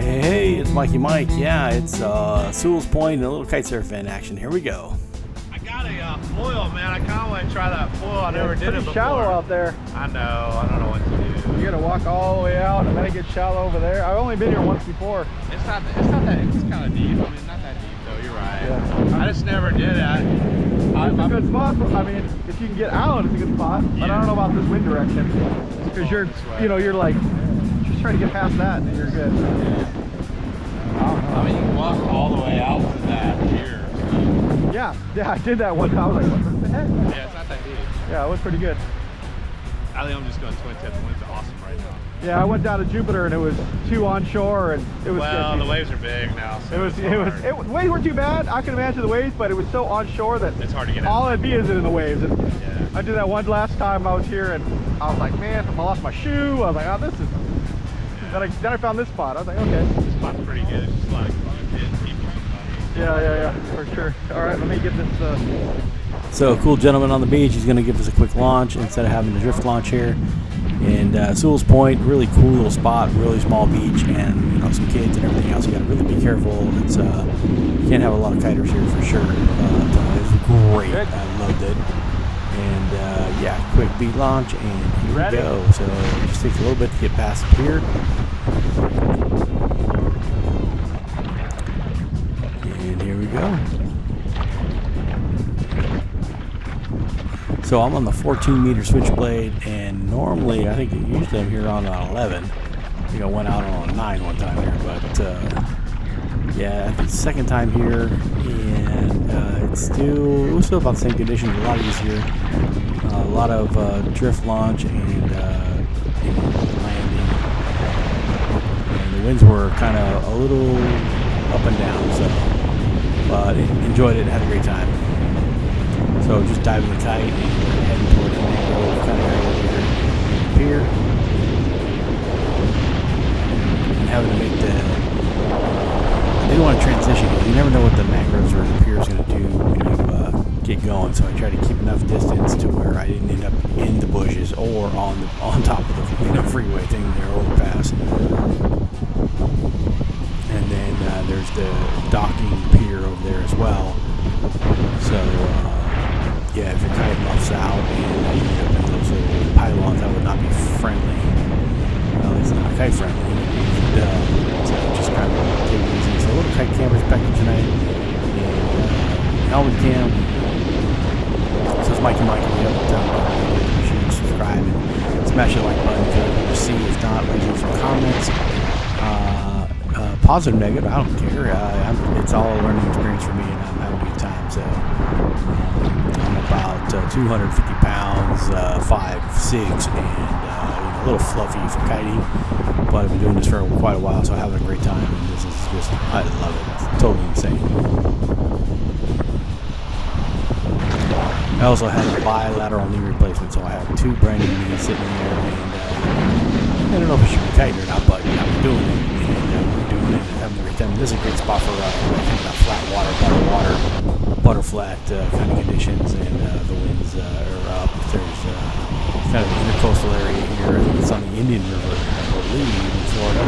Hey, it's Mikey Mike. Yeah, it's Sewalls Point and a little kite surfing action. Here we go. I got a foil, man. I kind of want to try that foil. I never did it before. It's shallow out there. I know. I don't know what to do. You gotta walk all the way out and then it gets shallow over there. I've only been here once before. It's not that. It's kind of deep. I mean, not that deep though. You're right. Yeah. I just never did it. It's a good spot. I mean, if you can get out, it's a good spot. But I don't know about this wind direction because you're like just trying to get past that and you're good. I mean, you can walk all the way out to that here. So. Yeah, I did that one time. I was like, what the heck? Yeah, it's not that deep. Yeah, it was pretty good. I think I'm just going twin tip. The wind's awesome right now. Yeah, I went down to Jupiter and it was too onshore and it was. Well, sketchy. the waves are big now. So waves weren't too bad. I can imagine the waves, but it was so onshore that it's hard to get out. All I'd be is in the waves. And yeah. I did that one last time I was here and I was like, man, I lost my shoe. I was like, oh, this is. Yeah. Then I found this spot. I was like, okay. This spot's pretty good. It's just like people. Yeah, for sure. All right, let me get this. So, cool gentleman on the beach. He's going to give us a quick launch instead of having the drift launch here. And Sewalls Point, really cool little spot, really small beach, and some kids and everything else. You got to really be careful. It's you can't have a lot of kiters here for sure. It was great. I loved it. And yeah, quick beat launch, and here we go. So it just takes a little bit to get past the pier. And here we go. So I'm on the 14-meter Switchblade, and normally, usually I'm here on an 11. I think I went out on a 9 one time here, but yeah, the second time here, and it was still about the same conditions, a lot easier, a lot of drift launch and landing, and the winds were kind of a little up and down, so, but enjoyed it, had a great time. So just diving the kite and heading towards the mangrove kind of area over here, pier, and having to make I didn't want to transition because you never know what the mangroves or the pier is going to do when you get going. So I tried to keep enough distance to where I didn't end up in the bushes or on top of the freeway thing there, overpass. And then there's the docking pier over there as well. So. Yeah, if you're kiting off south and you end up in those little pylons, that would not be friendly. Well, it's not kite friendly. So just kind of take it easy. So a little kite cam perspective tonight. And helmet cam. So it's Mikey Mike. If you haven't done it, you should subscribe and smash the like button if you want to see. If not, leave some comments. Positive, negative, I don't care. It's all a learning experience for me, and I'm having a good time. So I'm about 250 pounds, 5'6", and a little fluffy for kiting. But I've been doing this for quite a while, so I'm having a great time. And this is just, I love it. It's totally insane. I also had a bilateral knee replacement, so I have 2 brand new knees sitting in there. And I don't know if I should be kiting or not, but I'm doing it. And having a great time. This is a great spot for flat water, butter flat kind of conditions, and the winds are up. There's kind of an intercoastal area here. I think it's on the Indian River, I believe, in Florida.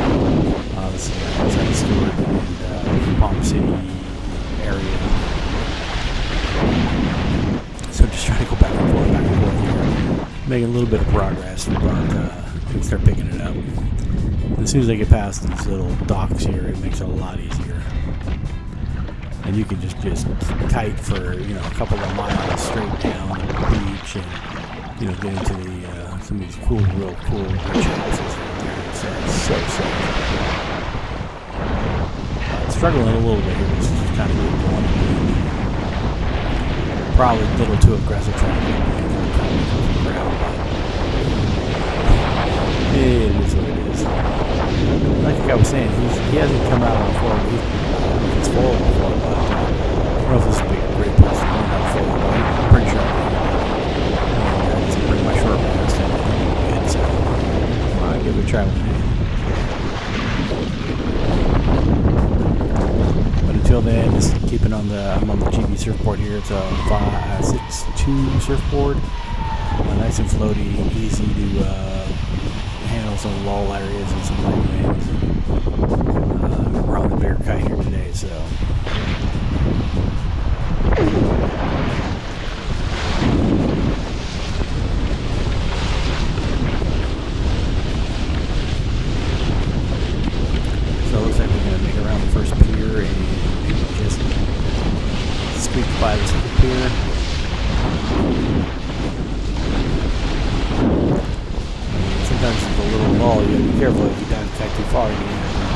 This is outside Stewart and Palm City area. So just trying to go back and forth here, making a little bit of progress, but we can start picking it up. As soon as I get past these little docks here, it makes it a lot easier. And you can just kite for a couple of miles straight down the beach, and get into the some of these real cool rich houses right there. It's so sick. Struggling a little bit here. This is kind of getting going. Probably a little too aggressive trying to get the ground, but it is what it is. Like I was saying, he hasn't come out on Forward WIP. It's Forward before, but I don't know if this would be a great place to learn how to Forward, but I'm pretty sure I can bring my short blast and good, so I'll give it a try one day. But until then, just keeping I'm on the GB surfboard here. It's a 6'2" surfboard, nice and floaty, easy to handle some lull areas and some light winds. here and just squeak by this little pier. Sometimes it's a little lull. You gotta be careful if you dive the kite too far, you need to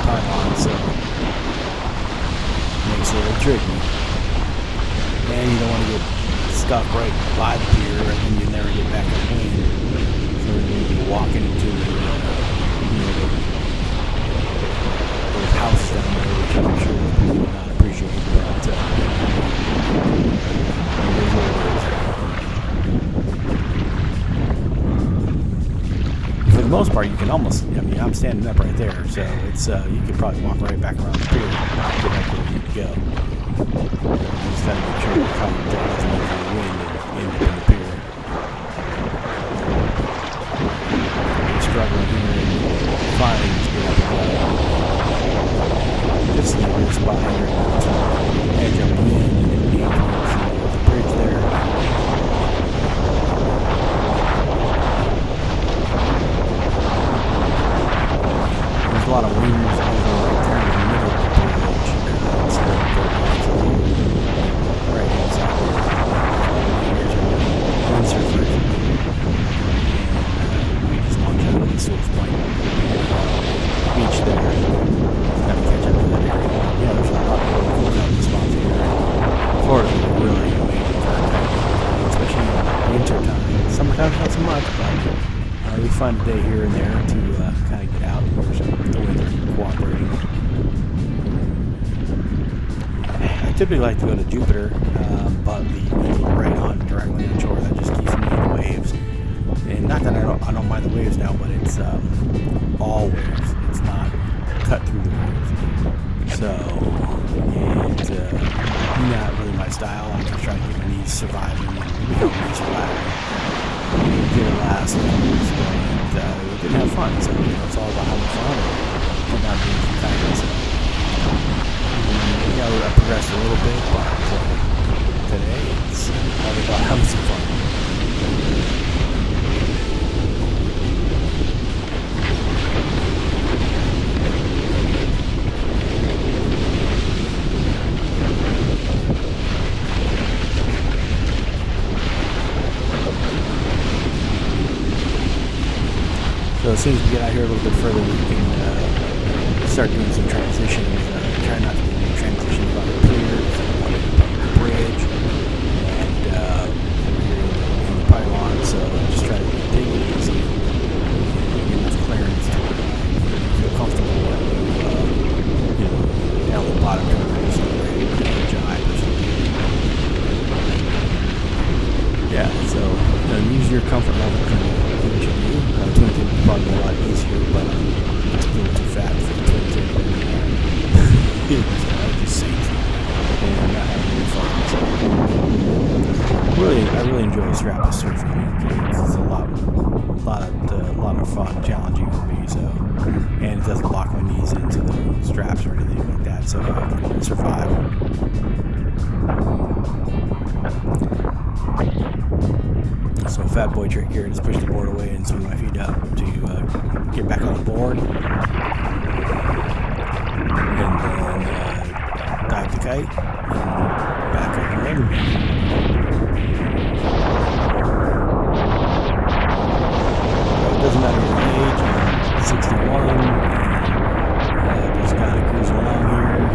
time on, so it makes it a little tricky. And you don't want to get stuck right by the pier, and then you never get back upwind. So you'll be walking into the those houses down there, which I'm sure people would not appreciate, but it is what it is. For the most part, you can almost, I mean, I'm standing up right there, so it's, you could probably walk right back around the pier and get back where you need to go. You just gotta make sure you're coming down as much as the wind and end up in the pier. You're struggling here and finally just get up and go. This is a good spot here to edge up wind and be able to see the bridge there. There's a lot of wings over right there in the middle of the bridge. So go off to the right hand side there. Windsurfers. And we just launch out of the Sewalls point beach there. Just kind of catch up to that area. Yeah, there's a lot of really cool diving spots here. Florida's really amazing for diving, especially in the winter time. Summertime not so much, but you find a day here and there to kind of get out where the winds are cooperating. I typically like to go to Jupiter, but the winds are right on directly on shore. That just keeps me in the waves. And not that I don't mind the waves now, but it's all waves. It's not cut through the waves. So it's not really my style. I'm just trying to keep my knees surviving and help me survive. Did it last week, and we didn't have fun. So it's all about having fun and not being too tired. So I progressed a little bit, but today it's all about having some fun. So as soon as we get out here a little bit further, we can start doing some transitions. Try not to do transitions on the pier, on the bridge, and here in the pylon. So just try to take it easy, get enough clearance to feel comfortable when you down the bottom turn or something, jibe or something. Yeah, so use your comfort level to do what you do. Twin tip is probably a lot easier, but I'm just a little too fat for the twin tip. So I just sink and I'm not having any fun. So I really enjoy strapless surfing. It's a lot of fun, challenging for me. So, and it doesn't lock my knees into the straps or anything like that, so I can survive. So fat boy trick here, just push the board away and swing my feet up to get back on the board. And then dive the kite and back up and in. So it doesn't matter your age, I'm 61 and just kind of cruising along here and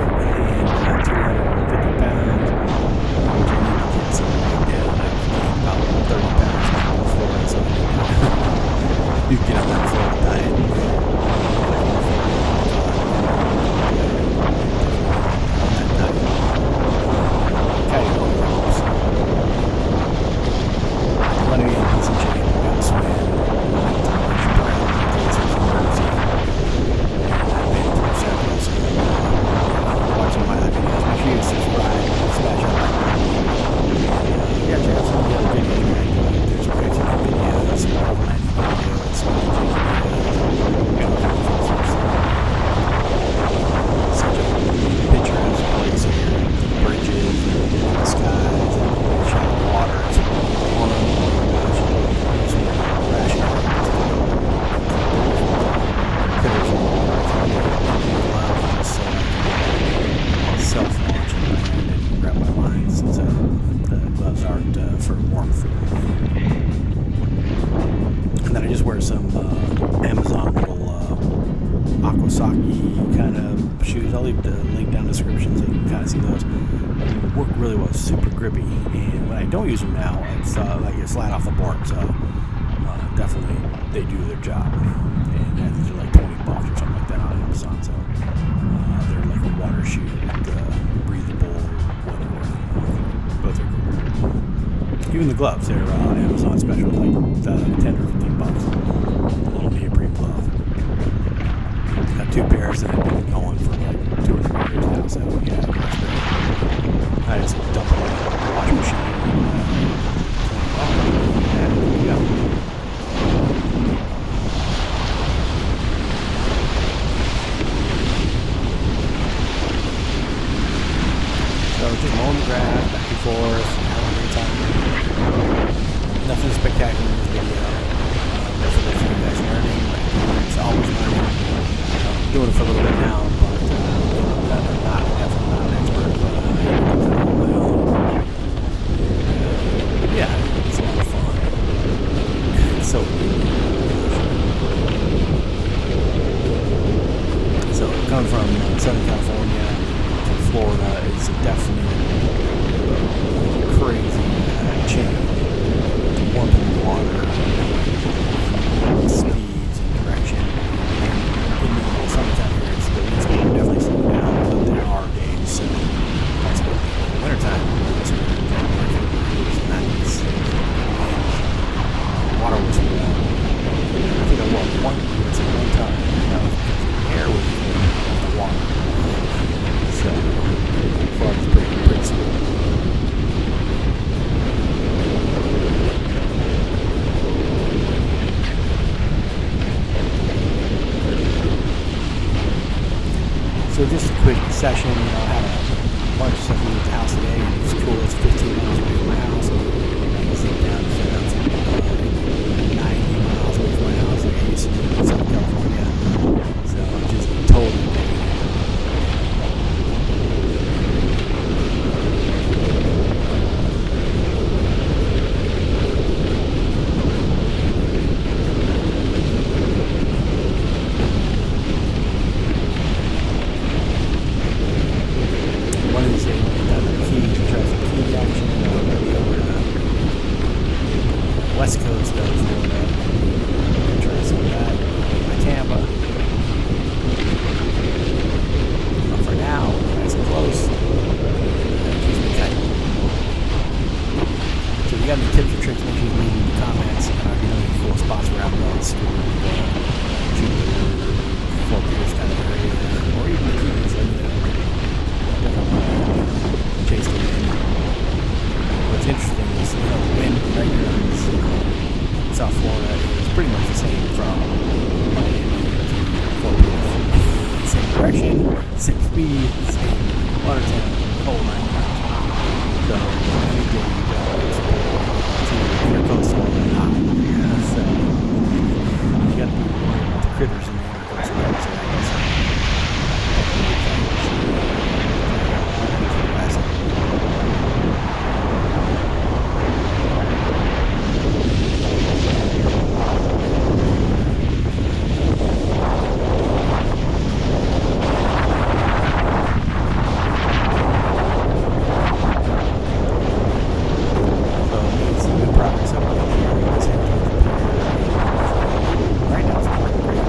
250 pounds, which I need to get some weight down. I gained about 30 pounds before, so you get on that Florida diet. hockey kind of shoes. I'll leave the link down in the description so you can kind of see those. They work really well, super grippy. And when I don't use them now, it's like a slide off the board. So definitely they do their job. And I think they're like $20 or something like that on Amazon. So they're like a water shoe, breathable, whatever. Both are cool. Even the gloves, they're Amazon special, like 10 or $15. A little neoprene glove. Got 2 pairs that have been going for like 2 or 3 years now, so yeah, that's great. I just dump them in the washing machine and yeah. So just mowing the grass back and forth, having a great time. Nothing spectacular in this video. Definitely for you guys learning. It's always learning. I'm doing it for a little bit now, but I'm definitely not an expert, but on my own. Yeah, it's a lot of fun. It's so good. So coming from Southern California to Florida is definitely a crazy change. Warm in the water, speeds and direction. And in the summertime here, the wind speed definitely slowed down, but there are days, so that's good. In the wintertime, it's nice. The water was warm. I think I walked one time, and that was because the air was cold in the water. So, it's pretty sweet. So just a quick session, I had a bunch of stuff to do at the house today, and it's cool, it's 15 miles away from my house. I can sit down and set up 90 miles away from my house, like I used to do in Southern California. So just totally digging it. West Coast of Florida. Try some of that. My Tampa. But for now, nice and close. Keeps me tight. So if you got any tips or tricks, make sure you leave them in the comments. If you know any cool spots where I'm going to Jupiter, Fort Pierce kind of area, or even the Keys, let me know. Definitely want to chase the wind. What's interesting is, the wind right here in South Florida is pretty much the same from Miami to Fort Pierce. Same direction, same speed, same water temp, whole 9 yards. So, any day you go to intercoastal or not. So, you got to be worried about the critters in the intercoastal area, so I guess. Right now it's pretty great.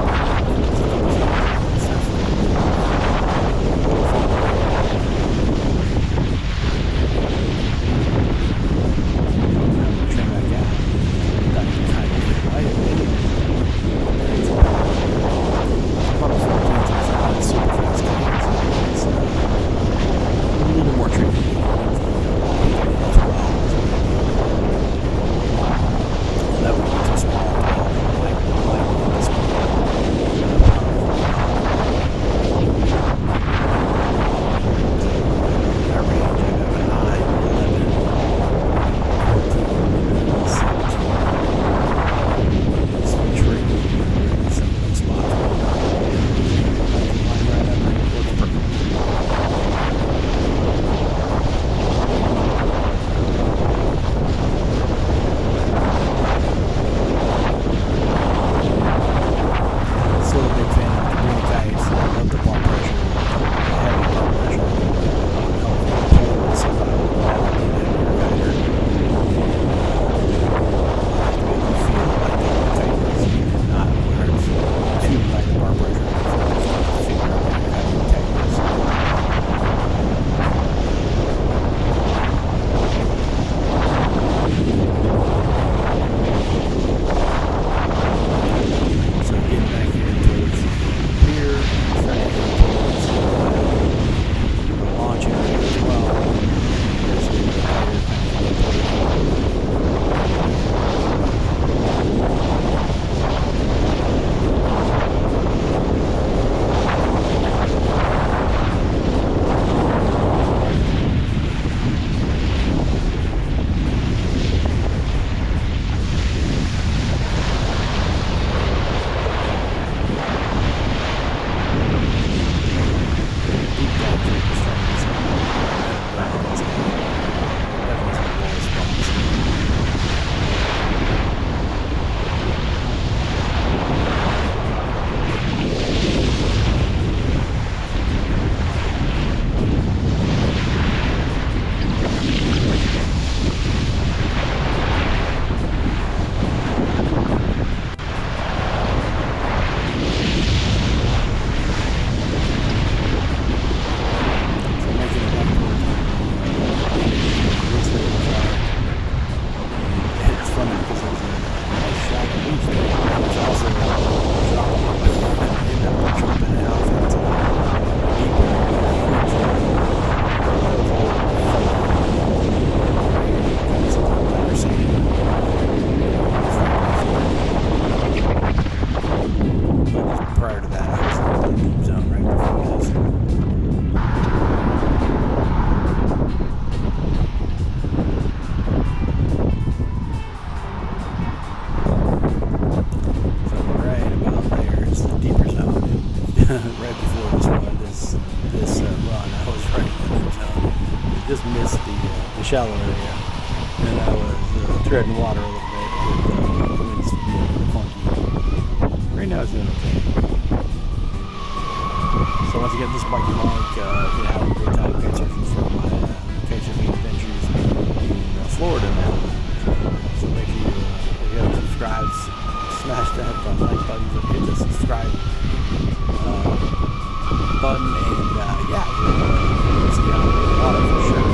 this run. I was right in the zone. I just missed the shallow area, and I was treading water a little bit with the winds being funky. Right now it's doing okay. So once again, this is Mikey Mike. Having a great time kitesurfing for my kitesurfing adventures in Florida now. So make sure if you haven't subscribed, smash that like button, hit the subscribe button, and yeah, we'll see you out in the water for sure.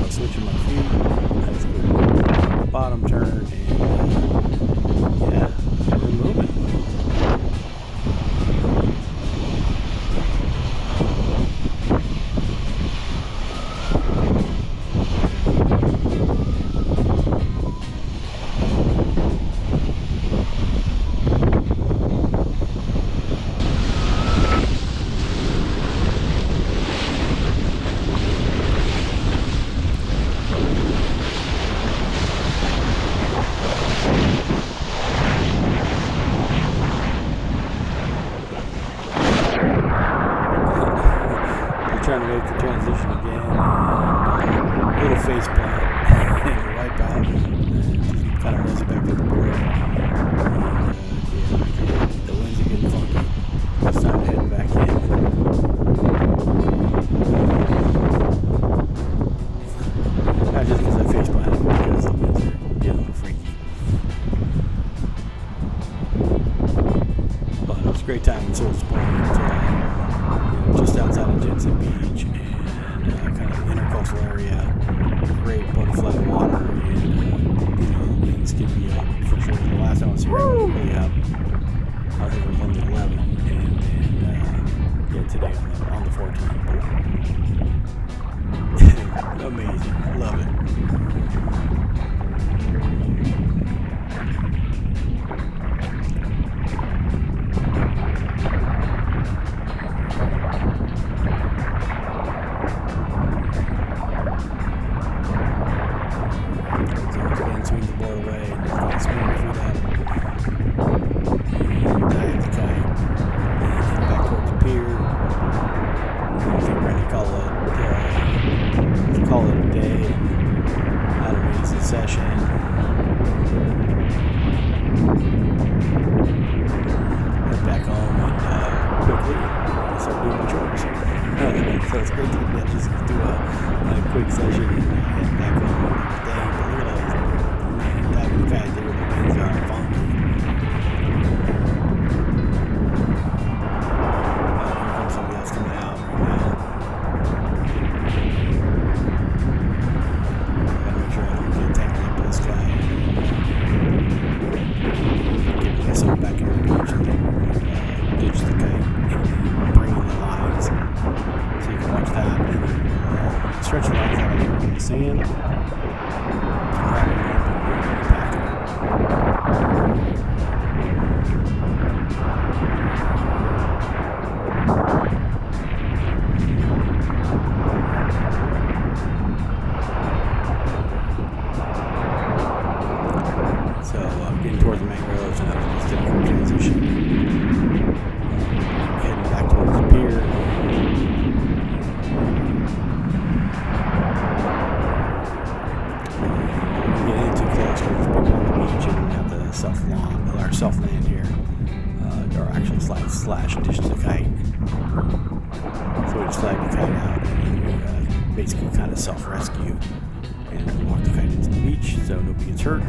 Switching my feet, nice good bottom turn, and yeah, we're moving. Trying to make the transition again, and a little face plant and a wipe out, and just kind of mess it back to the board. And yeah, the winds are getting funky. It's time to head back in. Not just because I face planted, but because the winds are getting a little freaky. But it was a great time in Sewalls just outside of Jensen Beach, and kind of the intercoastal area. Great butterfly water, and the winds can be up for sure. The last time I was here, it was really up. I think it was on the 11, and then yeah, today on the 14. Amazing, love it. Swing the board away and just kind of swing your feet up and dive the kite and head back towards the pier. I think we're going to call it a day and had an amazing session. Head back home and quickly start doing my chores. So it's great to just do a quick session and head back home and everything. But look at all the kite there, the winds are funky. Here comes somebody else coming out right now. Gotta make sure I don't get tangled up with this guy. Get myself back into the beach and then ditch the kite and bring in the lines. So you can watch that and then stretch the lines out in the sand. So getting towards the mangroves, and I just did a quick transition. Heading back towards the pier. Get in too close to people on the beach and have the self-land here. Or actually slash dish the kite. So we just flag the kite out and then we basically kind of self-rescue and walk the kite into the beach so nobody gets hurt.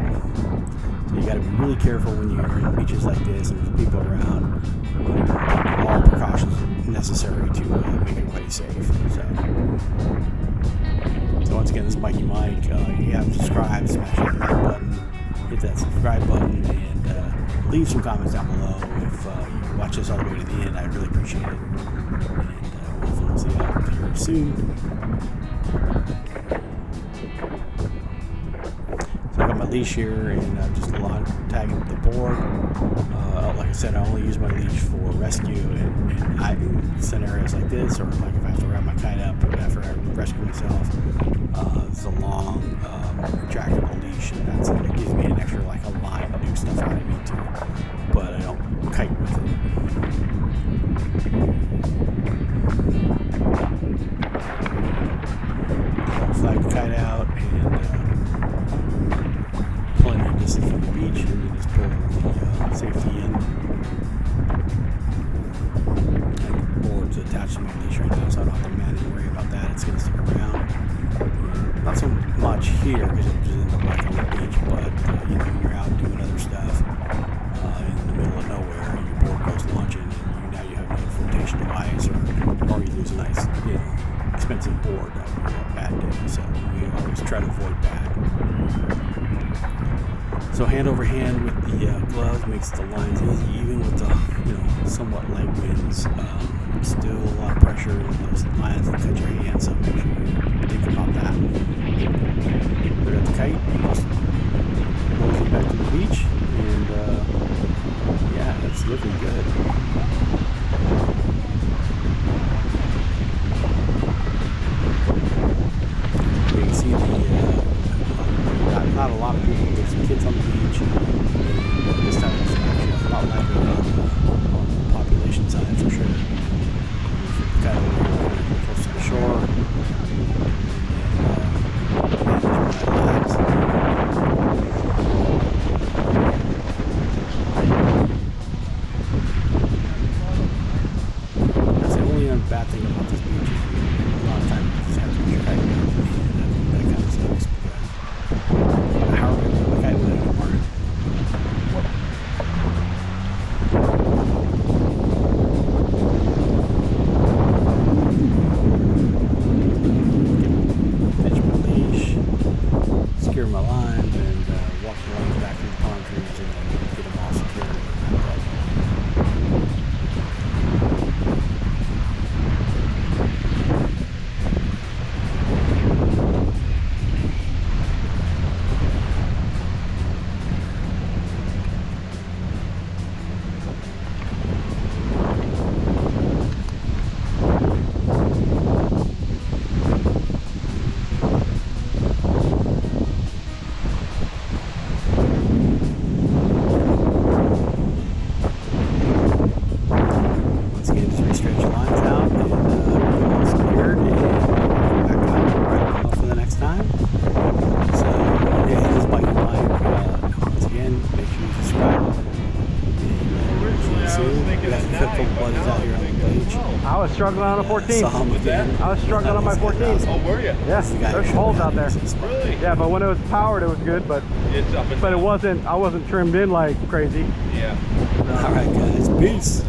So you got to be really careful when you're in beaches like this and there's people around. All precautions necessary to make everybody safe. So once again, this is Mikey Mike. You have to subscribe, smash that like button, hit that subscribe button, and leave some comments down below. If you watch this all the way to the end, I'd really appreciate it. And hopefully we'll see you out here soon. So I got my leash here and just tagging the board. Like I said, I only use my leash for rescue and scenarios like this, or like if I have to wrap my kite up after I rescue myself. It's a long retractable leash, and it gives me an extra like a line to do stuff I need to, but I don't kite with it. Flag the kite out and plenty of distance from the beach, and you just pull the safety in. And the board's attached to my leash right now, so I don't have to manage and worry about that. It's going to stick around. Not so much here because it'll just end up like on the beach, but when you're out doing other stuff in the middle of nowhere, your board goes launching, and now you have no flotation device, or you lose a nice, expensive board. That would be a bad day. So we always try to avoid that. So hand over hand with the gloves makes the lines easy, even with the somewhat light winds. Still a lot of pressure in those lines that cut your hand, so make sure you think about that. Put out the kite, rolls it back to the beach, and yeah, it's looking good. You can see not a lot of people. There's some kids on the beach. And this time it's actually a lot lighter on the population side for sure. Got close to the shore. That's the only bad thing about this beach. A lot of times you just have to put your kite down, and that kind of sucks. But how are we going to put the kite with it anymore? My lines and walk the lines back through the palm trees and get them all secured. I was struggling on a 14. I was struggling on my 14. Oh, were you? Yeah, there's holes out there. Really? Yeah, but when it was powered, it was good. But it wasn't. I wasn't trimmed in like crazy. Yeah. All right, guys. Peace.